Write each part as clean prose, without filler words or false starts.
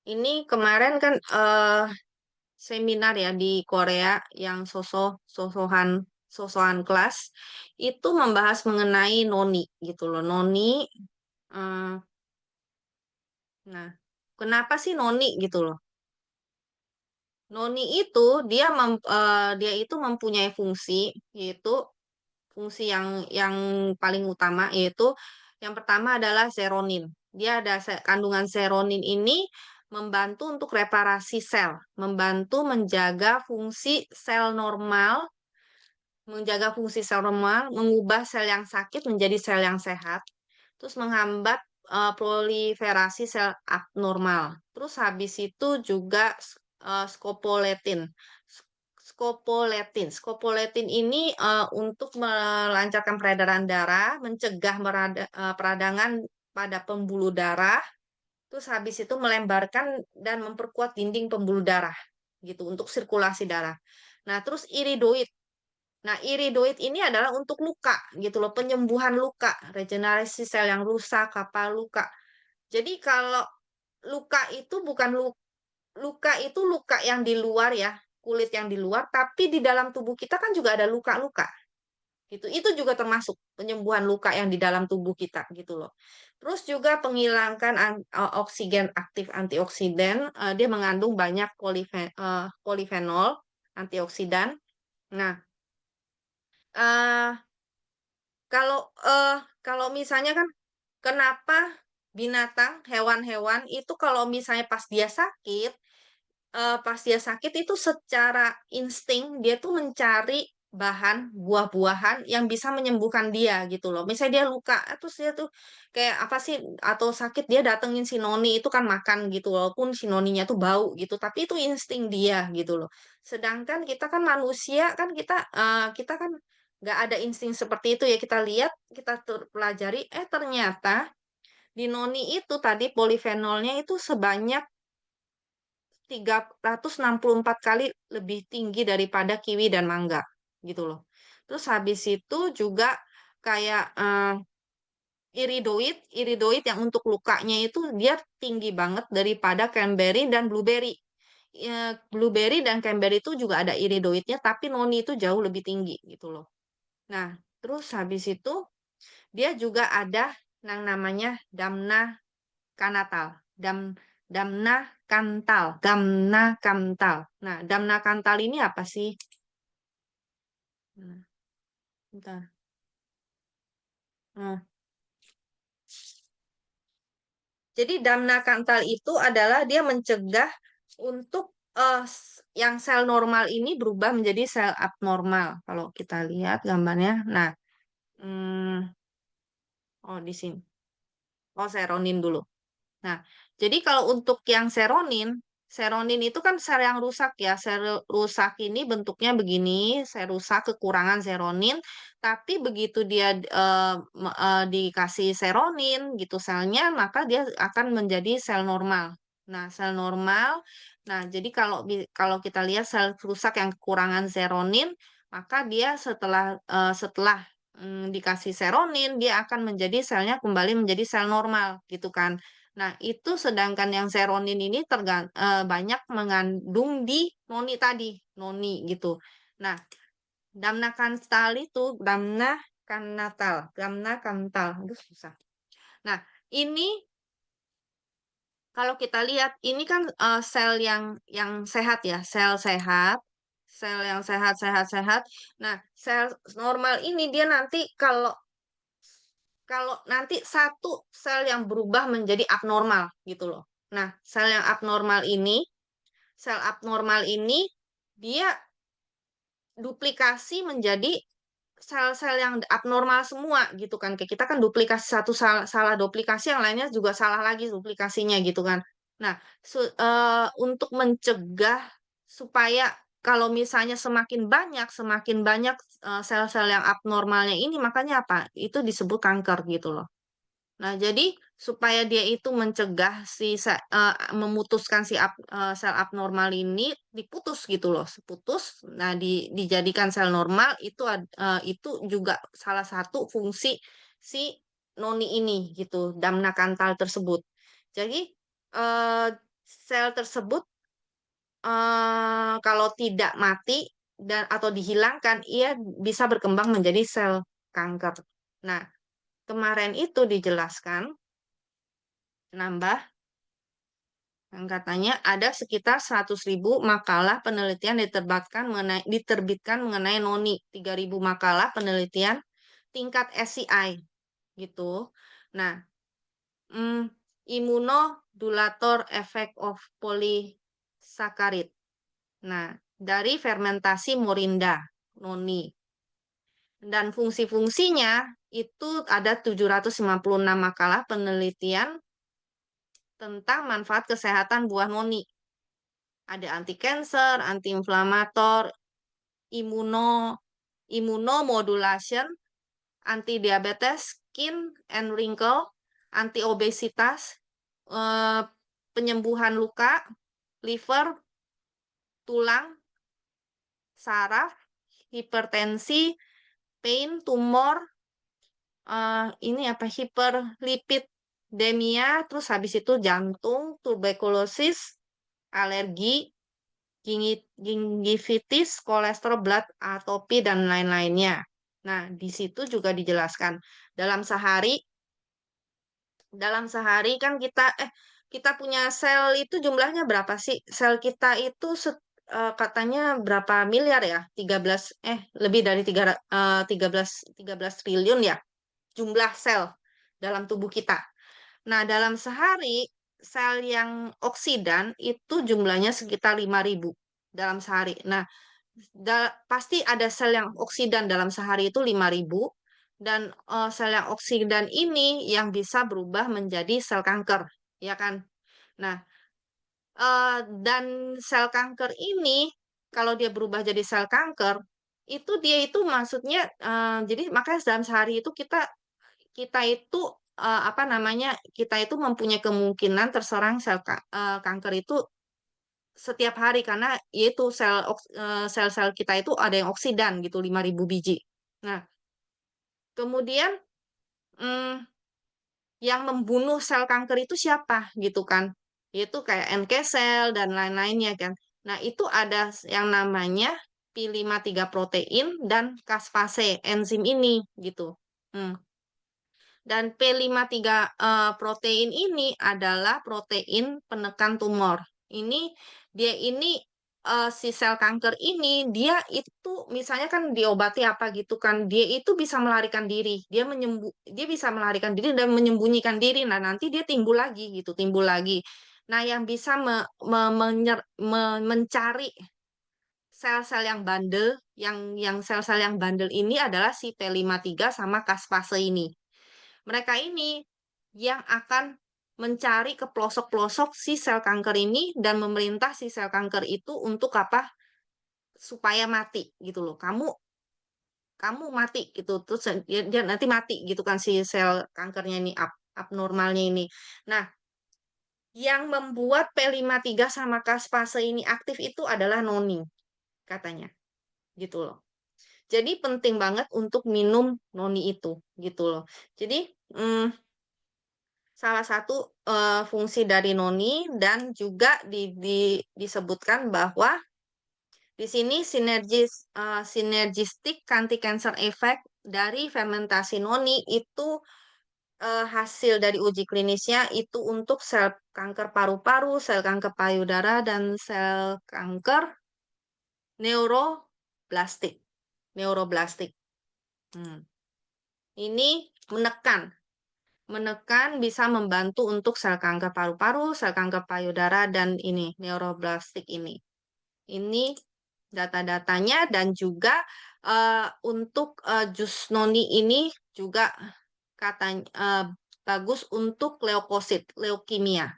Ini kemarin kan seminar ya di Korea yang sosokan kelas itu membahas mengenai noni gitu loh. Noni, eh, nah kenapa sih noni gitu loh? Noni itu dia itu mempunyai fungsi yaitu fungsi yang paling utama yaitu yang pertama adalah seronin. Dia ada kandungan seronin ini membantu untuk reparasi sel, membantu menjaga fungsi sel normal, mengubah sel yang sakit menjadi sel yang sehat, terus menghambat proliferasi sel abnormal. Terus habis itu juga scopoletin. Scopoletin ini untuk melancarkan peredaran darah, mencegah peradangan pada pembuluh darah, terus habis itu melembarkan dan memperkuat dinding pembuluh darah gitu untuk sirkulasi darah. Nah, terus iridoid. Nah, iridoid ini adalah untuk luka gitu loh, penyembuhan luka, regenerasi sel yang rusak, apa luka. Jadi kalau luka itu bukan luka itu luka yang di luar ya, kulit yang di luar, tapi di dalam tubuh kita kan juga ada luka-luka gitu. Itu juga termasuk penyembuhan luka yang di dalam tubuh kita gitu loh. Terus juga penghilangkan oksigen aktif antioksidan, dia mengandung banyak polifenol antioksidan. Nah, eh kalau kalau misalnya kan kenapa hewan-hewan itu kalau misalnya pas dia sakit itu secara insting dia tuh mencari buah-buahan yang bisa menyembuhkan dia gitu loh. Misalnya dia luka, terus dia tuh kayak apa sih atau sakit dia datengin si noni itu kan makan gitu walaupun si noninya tuh bau gitu, tapi itu insting dia gitu loh. Sedangkan kita kan manusia kan kita kan nggak ada insting seperti itu ya kita lihat kita pelajari ternyata di noni itu tadi polifenolnya itu sebanyak 364 kali lebih tinggi daripada kiwi dan mangga gitu loh. Terus habis itu juga kayak iridoid yang untuk lukanya itu dia tinggi banget daripada cranberry dan blueberry. Ya, blueberry dan cranberry itu juga ada iridoidnya, tapi noni itu jauh lebih tinggi gitu loh. Nah, terus habis itu dia juga ada yang namanya damna kanatal. Damna kantal. Nah, damna kantal ini apa sih? Nah, bentar. Nah, jadi damna kantal itu adalah dia mencegah untuk yang sel normal ini berubah menjadi sel abnormal. Kalau kita lihat gambarnya. Nah, hmm, oh di sini. Oh, seronin dulu. Nah, jadi kalau untuk yang seronin itu kan sel yang rusak ya. Sel rusak ini bentuknya begini, sel rusak kekurangan seronin, tapi begitu dia dikasih seronin gitu selnya, maka dia akan menjadi sel normal. Nah, sel normal. Nah, jadi kalau kita lihat sel rusak yang kekurangan seronin, maka dia setelah dikasih seronin, dia akan menjadi selnya kembali menjadi sel normal gitu kan. Nah, itu sedangkan yang seronin ini banyak mengandung di noni tadi, noni gitu. Nah, damna kantal, aduh susah. Nah, ini kalau kita lihat ini kan sel yang sehat ya, sel yang sehat. Nah, sel normal ini dia nanti kalau kalau nanti satu sel yang berubah menjadi abnormal gitu loh. Nah, sel abnormal ini dia duplikasi menjadi sel-sel yang abnormal semua gitu kan. Kayak kita kan duplikasi satu salah duplikasi yang lainnya juga salah lagi duplikasinya gitu kan. Nah, untuk mencegah supaya kalau misalnya semakin banyak sel-sel yang abnormalnya ini makanya apa? Itu disebut kanker gitu loh. Nah, jadi supaya dia itu mencegah memutuskan sel abnormal ini diputus gitu loh, seputus. Nah, dijadikan sel normal itu juga salah satu fungsi si noni ini gitu, damna kantal tersebut. Jadi sel tersebut kalau tidak mati dan atau dihilangkan, ia bisa berkembang menjadi sel kanker. Nah, kemarin itu dijelaskan, nambah, yang katanya ada sekitar 100.000 makalah penelitian diterbitkan mengenai noni, 3.000 makalah penelitian tingkat SCI gitu. Nah, mm, immunodulator effect of polysaccharide. Nah, dari fermentasi morinda, noni. Dan fungsi-fungsinya itu ada 756 makalah penelitian tentang manfaat kesehatan buah noni. Ada anti cancer, anti-inflamator, imuno, immunomodulation, anti diabetes, skin and wrinkle, anti obesitas, eh, penyembuhan luka, liver, tulang, saraf, hipertensi, pain, tumor, ini apa hiperlipidemia, terus habis itu jantung, tuberkulosis, alergi, gingivitis, kolesterol, blood atopy dan lain-lainnya. Nah, di situ juga dijelaskan dalam sehari kan kita punya sel itu jumlahnya berapa sih? Sel kita itu katanya berapa miliar ya? 13 lebih dari 13 triliun ya jumlah sel dalam tubuh kita. Nah, dalam sehari sel yang oksidan itu jumlahnya sekitar 5.000 dalam sehari. Nah, pasti ada sel yang oksidan dalam sehari itu 5.000 dan sel yang oksidan ini yang bisa berubah menjadi sel kanker, ya kan? Nah, dan sel kanker ini kalau dia berubah jadi sel kanker, itu dia itu maksudnya jadi makanya dalam sehari itu kita kita itu apa namanya kita itu mempunyai kemungkinan terserang kanker itu setiap hari karena yaitu sel-sel kita itu ada yang oksidan gitu 5.000 biji. Nah, kemudian mm, yang membunuh sel kanker itu siapa gitu kan? Yaitu kayak NK sel dan lain-lainnya kan. Nah, itu ada yang namanya P53 protein dan caspase enzim ini gitu. Hmm. Dan P53 protein ini adalah protein penekan tumor. Dia ini si sel kanker ini dia itu misalnya kan diobati apa gitu kan, dia itu bisa melarikan diri, dia bisa melarikan diri dan menyembunyikan diri. Nah, nanti dia timbul lagi gitu, timbul lagi. Nah, yang bisa mencari sel-sel yang bandel, yang sel-sel yang bandel ini adalah si P53 sama caspase ini. Mereka ini yang akan mencari ke pelosok-pelosok si sel kanker ini dan memerintah si sel kanker itu untuk apa? Supaya mati gitu loh. Kamu kamu mati gitu. Terus dia nanti mati gitu kan si sel kankernya ini abnormalnya ini. Nah, yang membuat P53 sama caspase ini aktif itu adalah noni katanya. Gitu loh. Jadi penting banget untuk minum noni itu gitu loh. Jadi salah satu fungsi dari noni dan juga disebutkan bahwa di sini sinergistik anti-cancer effect dari fermentasi noni itu hasil dari uji klinisnya itu untuk sel kanker paru-paru, sel kanker payudara, dan sel kanker neuroblastik. Neuroblastik. Ini menekan bisa membantu untuk sel kanker paru-paru, sel kanker payudara, dan ini neuroblastik ini. Ini data-datanya dan juga untuk jus noni ini juga katanya bagus untuk leukosit, leukemia.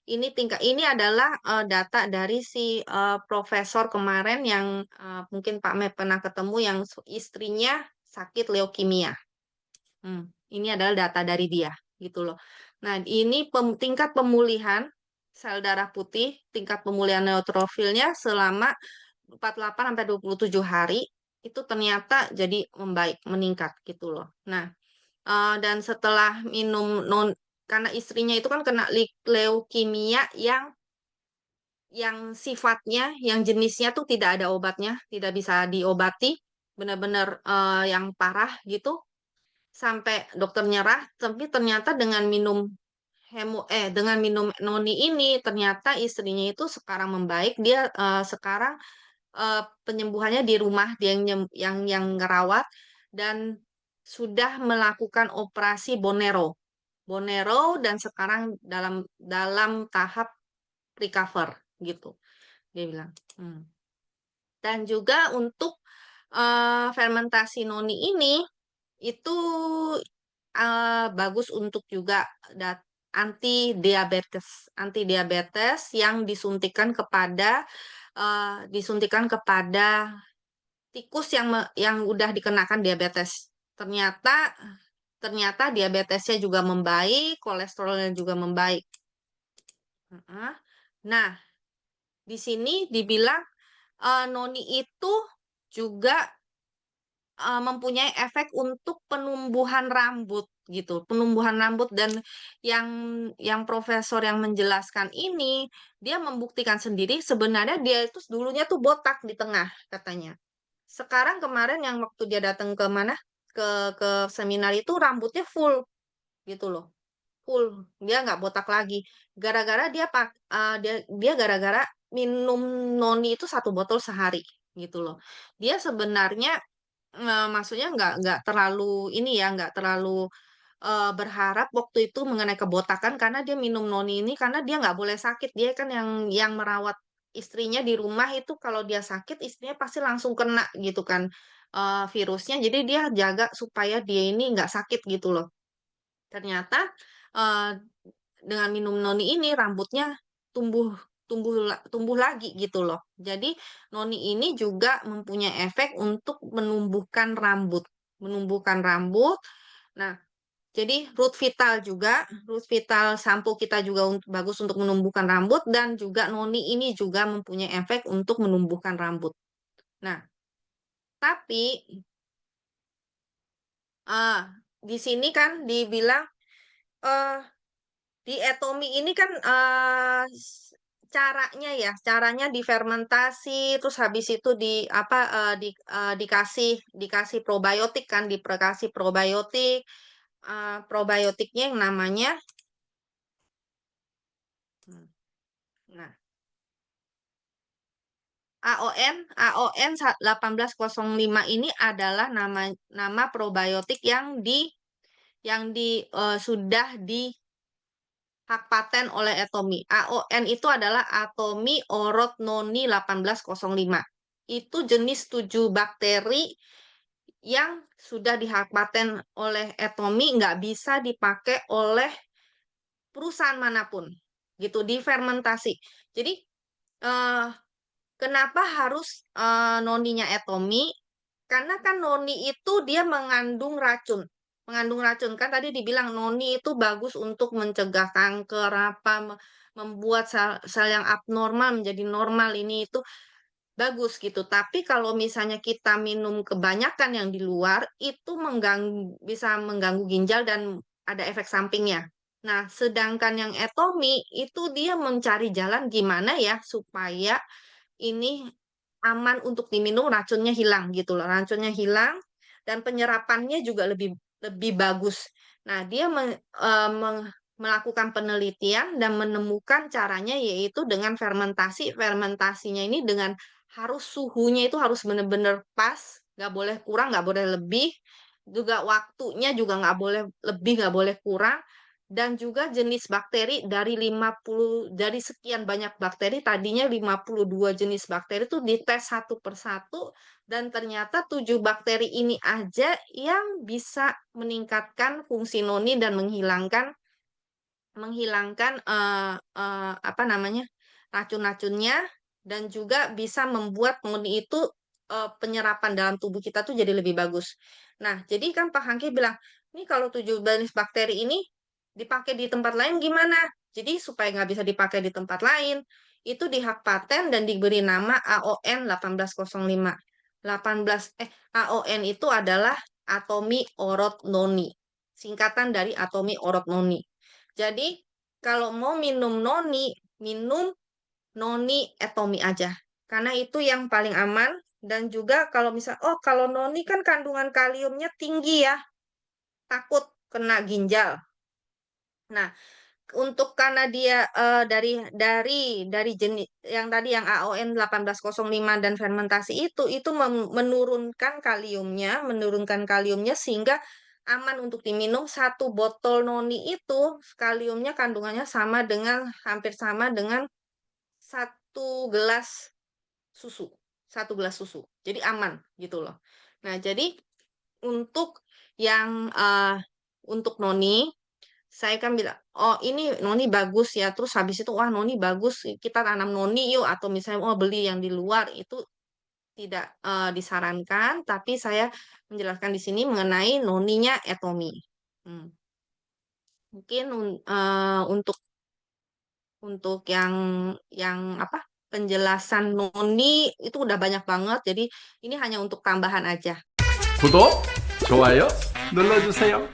Ini adalah data dari si profesor kemarin yang mungkin Pak Mep pernah ketemu yang istrinya sakit leukemia. Ini adalah data dari dia, gitu loh. Nah, ini tingkat pemulihan sel darah putih, tingkat pemulihan neutrofilnya selama 48 sampai 27 hari itu ternyata jadi membaik, meningkat gitu loh. Nah, dan setelah minum karena istrinya itu kan kena leukemia yang yang sifatnya, yang jenisnya tuh tidak ada obatnya, tidak bisa diobati, benar-benar, yang parah gitu, sampai dokter nyerah, tapi ternyata dengan minum noni ini, ternyata istrinya itu sekarang membaik, dia, sekarang, penyembuhannya di rumah, dia yang ngerawat dan sudah melakukan operasi bone marrow dan sekarang dalam dalam tahap recover, gitu, dia bilang. Dan juga untuk, fermentasi noni ini, itu, bagus untuk juga anti diabetes yang disuntikan kepada tikus yang udah dikenakan diabetes. Ternyata ternyata diabetesnya juga membaik, kolesterolnya juga membaik. Heeh. Nah, di sini dibilang, noni itu juga mempunyai efek untuk penumbuhan rambut gitu, penumbuhan rambut dan yang profesor yang menjelaskan ini, dia membuktikan sendiri sebenarnya dia itu dulunya tuh botak di tengah katanya. Sekarang kemarin yang waktu dia datang ke mana, ke seminar itu rambutnya full gitu loh, full, dia nggak botak lagi. Gara-gara dia gara-gara minum noni itu 1 botol sehari gitu loh. Dia sebenarnya maksudnya nggak terlalu ini ya, nggak terlalu, berharap waktu itu mengenai kebotakan karena dia minum noni ini karena dia nggak boleh sakit. Dia kan yang merawat istrinya di rumah itu kalau dia sakit istrinya pasti langsung kena gitu kan, virusnya. Jadi dia jaga supaya dia ini nggak sakit gitu loh. Ternyata, eee, dengan minum noni ini rambutnya tumbuh tumbuh lagi gitu loh. Jadi noni ini juga mempunyai efek untuk menumbuhkan rambut. Nah, jadi root vital sampo kita juga bagus untuk menumbuhkan rambut dan juga noni ini juga mempunyai efek untuk menumbuhkan rambut. Nah, tapi, eee, di sini kan dibilang, eee di etomi ini kan, caranya difermentasi, terus habis itu dikasih probiotik kan, dikasih probiotik, probiotiknya yang namanya mmm, nah, AON 1805 ini adalah nama probiotik sudah di hak paten oleh Atomy. AON itu adalah Atomy Orotnoni 1805. Itu jenis 7 bakteri yang sudah dihak paten oleh Atomy, nggak bisa dipakai oleh perusahaan manapun, gitu, difermentasi. Jadi, eee, kenapa harus, noninya Atomy? Karena kan noni itu dia mengandung racun, kan tadi dibilang noni itu bagus untuk mencegah kanker, membuat sel-sel yang abnormal menjadi normal, ini itu bagus gitu. Tapi kalau misalnya kita minum kebanyakan yang di luar, itu bisa mengganggu ginjal dan ada efek sampingnya. Nah, sedangkan yang Etomi itu dia mencari jalan gimana ya supaya ini aman untuk diminum, racunnya hilang gitu loh, racunnya hilang dan penyerapannya juga lebih lebih bagus. Nah, dia melakukan penelitian dan menemukan caranya yaitu dengan fermentasi. Fermentasinya ini dengan suhunya itu harus benar-benar pas, nggak boleh kurang, nggak boleh lebih, juga waktunya juga nggak boleh lebih, nggak boleh kurang, dan juga jenis bakteri dari sekian banyak bakteri, tadinya 52 jenis bakteri itu dites satu persatu dan ternyata 7 bakteri ini aja yang bisa meningkatkan fungsi noni dan menghilangkan menghilangkan, apa namanya, racun-racunnya dan juga bisa membuat noni itu, penyerapan dalam tubuh kita tuh jadi lebih bagus. Nah, jadi kan Pak Hangki bilang, "Ini kalau 7 jenis bakteri ini dipakai di tempat lain gimana?" Jadi supaya nggak bisa dipakai di tempat lain, itu dihak paten dan diberi nama AON 1805. 18 AON itu adalah Atomy Orot Noni, singkatan dari Atomy Orot Noni. Jadi, kalau mau minum noni, minum noni etomi aja. Karena itu yang paling aman dan juga kalau misal oh kalau noni kan kandungan kaliumnya tinggi ya, takut kena ginjal. Nah, untuk karena dia dari jenis yang tadi yang AON 1805 dan fermentasi itu menurunkan kaliumnya sehingga aman untuk diminum. Satu botol noni itu kaliumnya kandungannya hampir sama dengan satu gelas susu, satu gelas susu. Jadi aman gitu loh. Nah, jadi untuk yang untuk noni saya kan bilang, oh ini noni bagus ya. Terus habis itu, wah noni bagus, kita tanam noni yuk. Atau misalnya, oh beli yang di luar, itu tidak disarankan. Tapi saya menjelaskan di sini mengenai noninya Etomi. Hmm. Mungkin untuk yang apa penjelasan noni itu udah banyak banget. Jadi ini hanya untuk tambahan aja. 구독, 좋아요 눌러주세요.